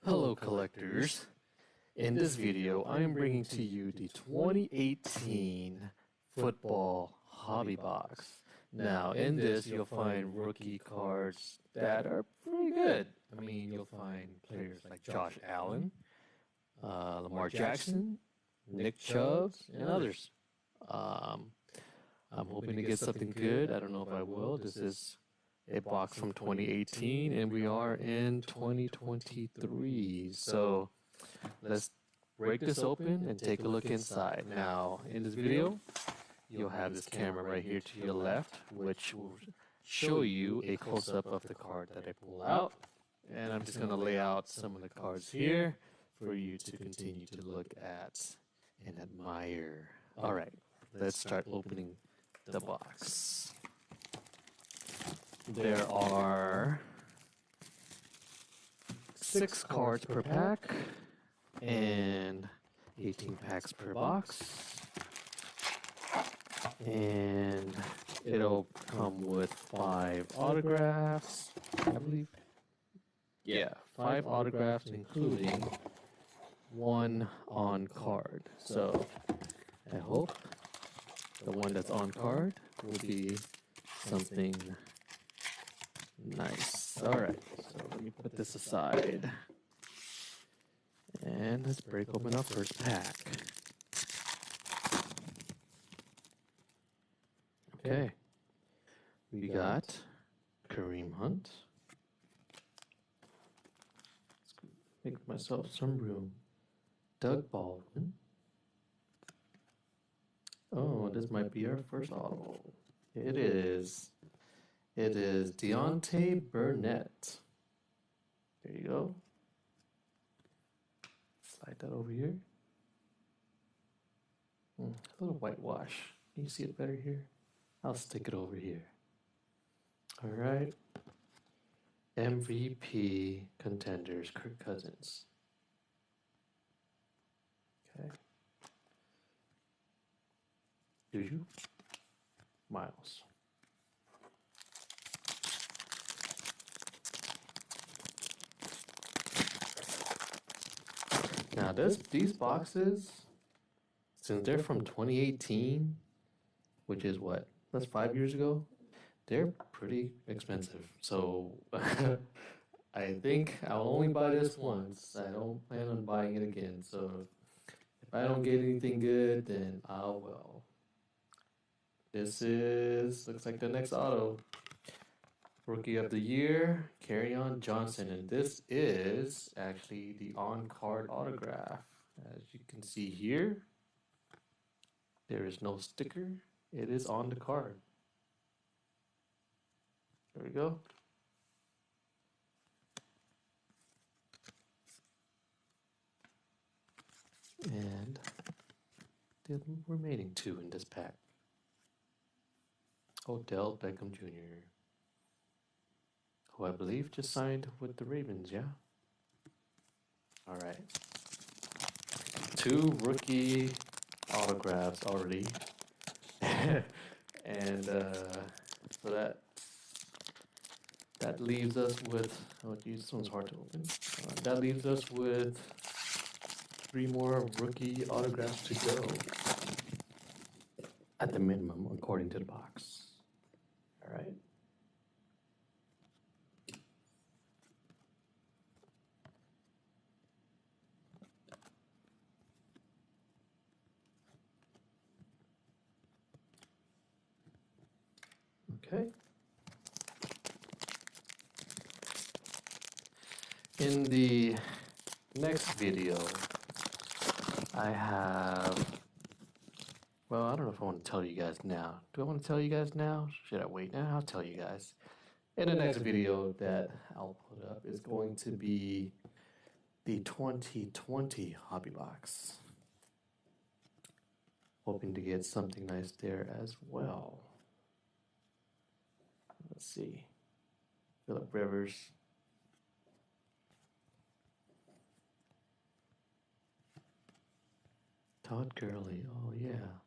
Hello collectors. In this video, I am bringing to you the 2018 football hobby box. Now, in this, you'll find rookie cards that are pretty good. I mean, you'll find players like Josh Allen, Lamar Jackson, Nick Chubbs, and others. Um, I'm hoping to get something good. I don't know if I will. This is a box from 2018, and we are in 2023. So let's break this open and take a look inside. Now, in this video, you'll have this camera right here to your left, which will show you a close-up of the card that I pull out. And I'm just going to lay out some of the cards here for you to continue to look at and admire. All right, let's start opening the box. There are 6 cards per pack and 18 packs per box. And it'll come with 5 autographs, I believe. Yeah, 5 autographs, including 1 on card. So I hope the one that's on card will be something nice. All right, so let me put this aside. And let's break open our first pack. Okay. We got Kareem Hunt. Let's make myself some room. Doug Baldwin. Oh, this might be our first auto. It is. It is Deontay Burnett. There you go. Slide that over here. A little whitewash. Can you see it better here? I'll stick it over here. All right. MVP Contenders, Kirk Cousins. Okay. Juju. Miles. Now these boxes, since they're from 2018, which is what? That's 5 years ago, they're pretty expensive. So I think I'll only buy this once. I don't plan on buying it again. So if I don't get anything good, then I will. This looks like the next auto. Rookie of the Year, Kerryon Johnson, and this is actually the on-card autograph. As you can see here, there is no sticker. It is on the card. There we go. And the remaining 2 in this pack. Odell Beckham Jr., who I believe just signed with the Ravens, yeah? All right. 2 rookie autographs already. And so that leaves us with, oh geez, this one's hard to open. That leaves us with 3 more rookie autographs to go. At the minimum, according to the box. All right. Okay. In the next video, I have, well, I don't know if I want to tell you guys now. Do I want to tell you guys now? Should I wait now? I'll tell you guys. In the next video that I'll put up is going to be the 2020 hobby box. Hoping to get something nice there as well. Let's see. Phillip Rivers. Todd Gurley. Oh, yeah.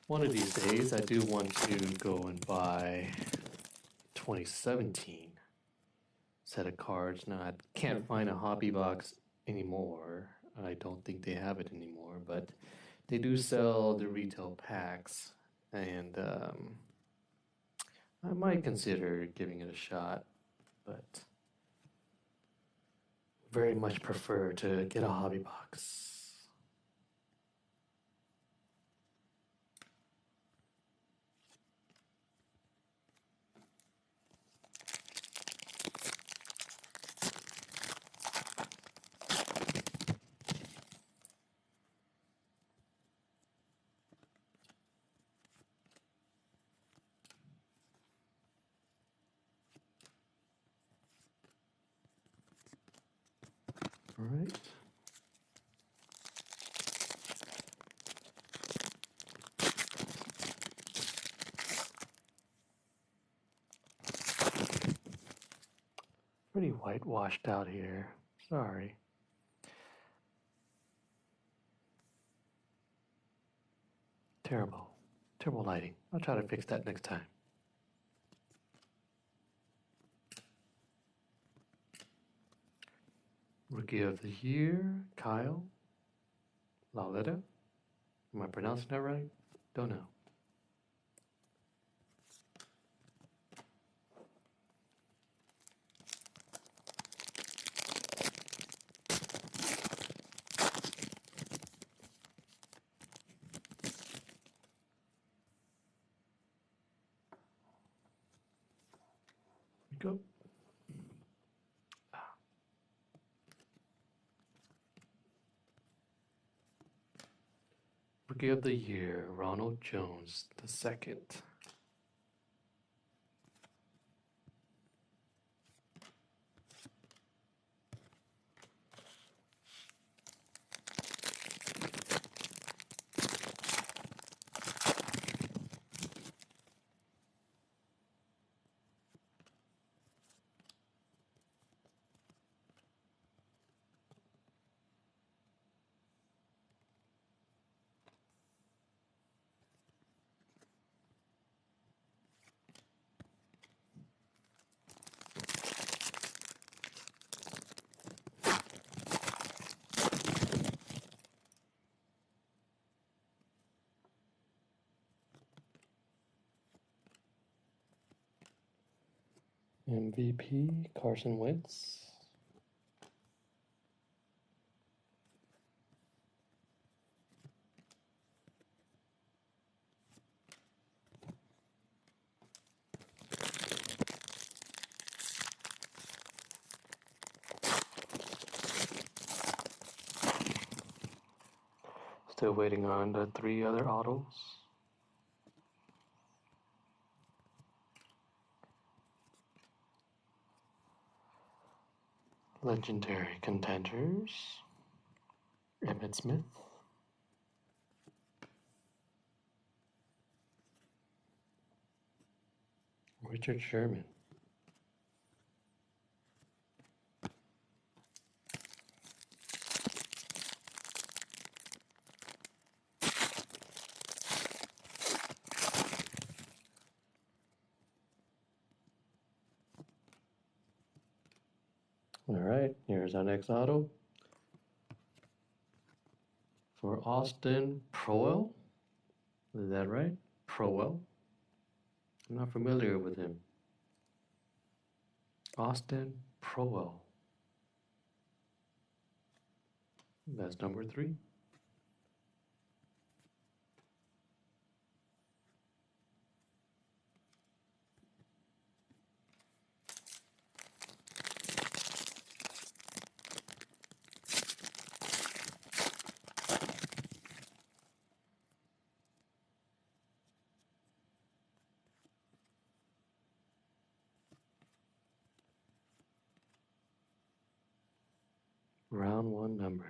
One of these days, I do want to go and buy 2017 set of cards. Now, I can't find a hobby box anymore. I don't think they have it anymore, but they do sell the retail packs, and I might consider giving it a shot, but very much prefer to get a hobby box. All right. Pretty whitewashed out here. Sorry. Terrible. Terrible lighting. I'll try to fix that next time. Rookie of the Year, Kyle Lauletta. Am I pronouncing that right? Don't know. Here we go. Rookie of the Year, Ronald Jones II. MVP, Carson Wentz. Still waiting on the 3 other autos. Legendary Contenders, Emmitt Smith, Richard Sherman, all right, here's our next auto for Austin Proel. Is that right? Proel? I'm not familiar with him. Austin Proel. That's number 3. Round 1 numbers.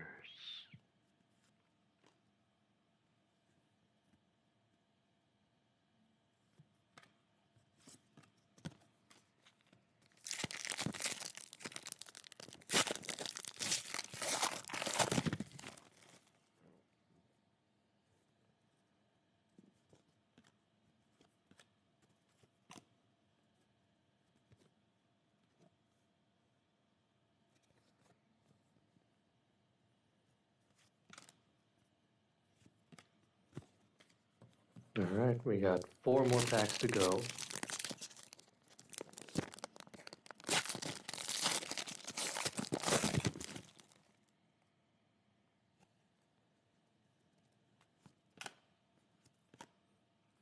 All right, we got 4 more packs to go.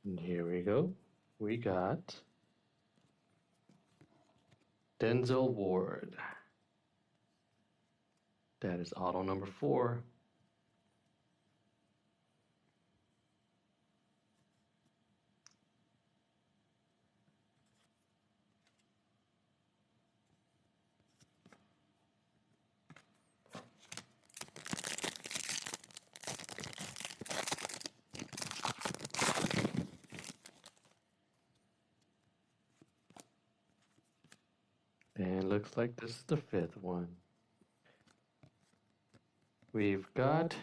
And here we go. We got Denzel Ward. That is auto number 4. And looks like this is the 5th one. We've got,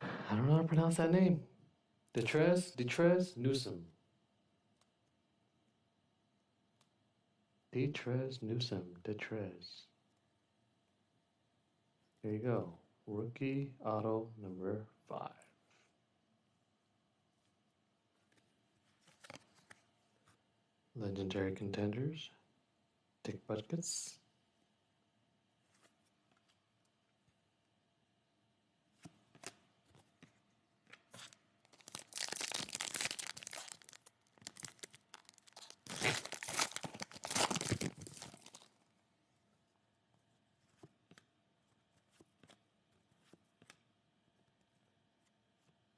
I don't know how to pronounce that name. Detrez Newsome. Detrez Newsome. Detrez. There you go. Rookie auto number 5. Legendary Contenders. Dick Butkus.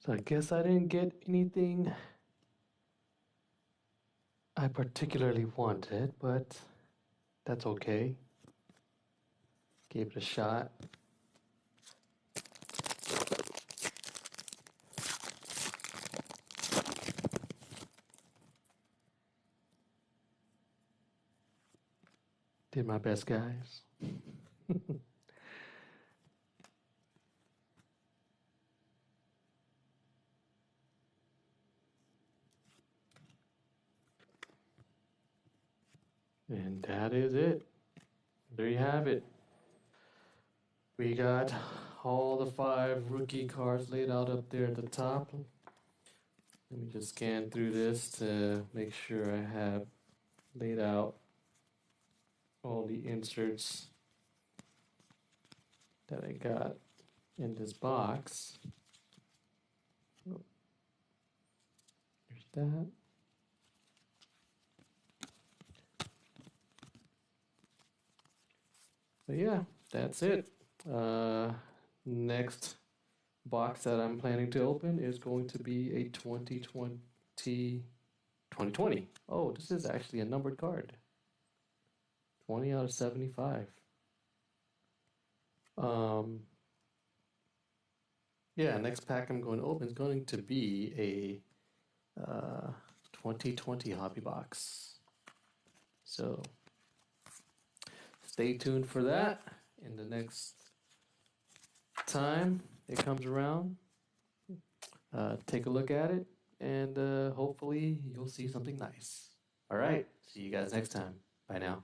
So I guess I didn't get anything I particularly wanted, but that's okay. Gave it a shot. Did my best, guys. And that is it. There you have it. We got all the 5 rookie cards laid out up there at the top. Let me just scan through this to make sure I have laid out all the inserts that I got in this box. Oh, there's that. But yeah, that's it. Next box that I'm planning to open is going to be a 2020. Oh, this is actually a numbered card. 20 out of 75. Yeah, next pack I'm going to open is going to be a 2020 hobby box. So stay tuned for that. In the next time it comes around, take a look at it, and hopefully you'll see something nice. All right, see you guys next time. Bye now.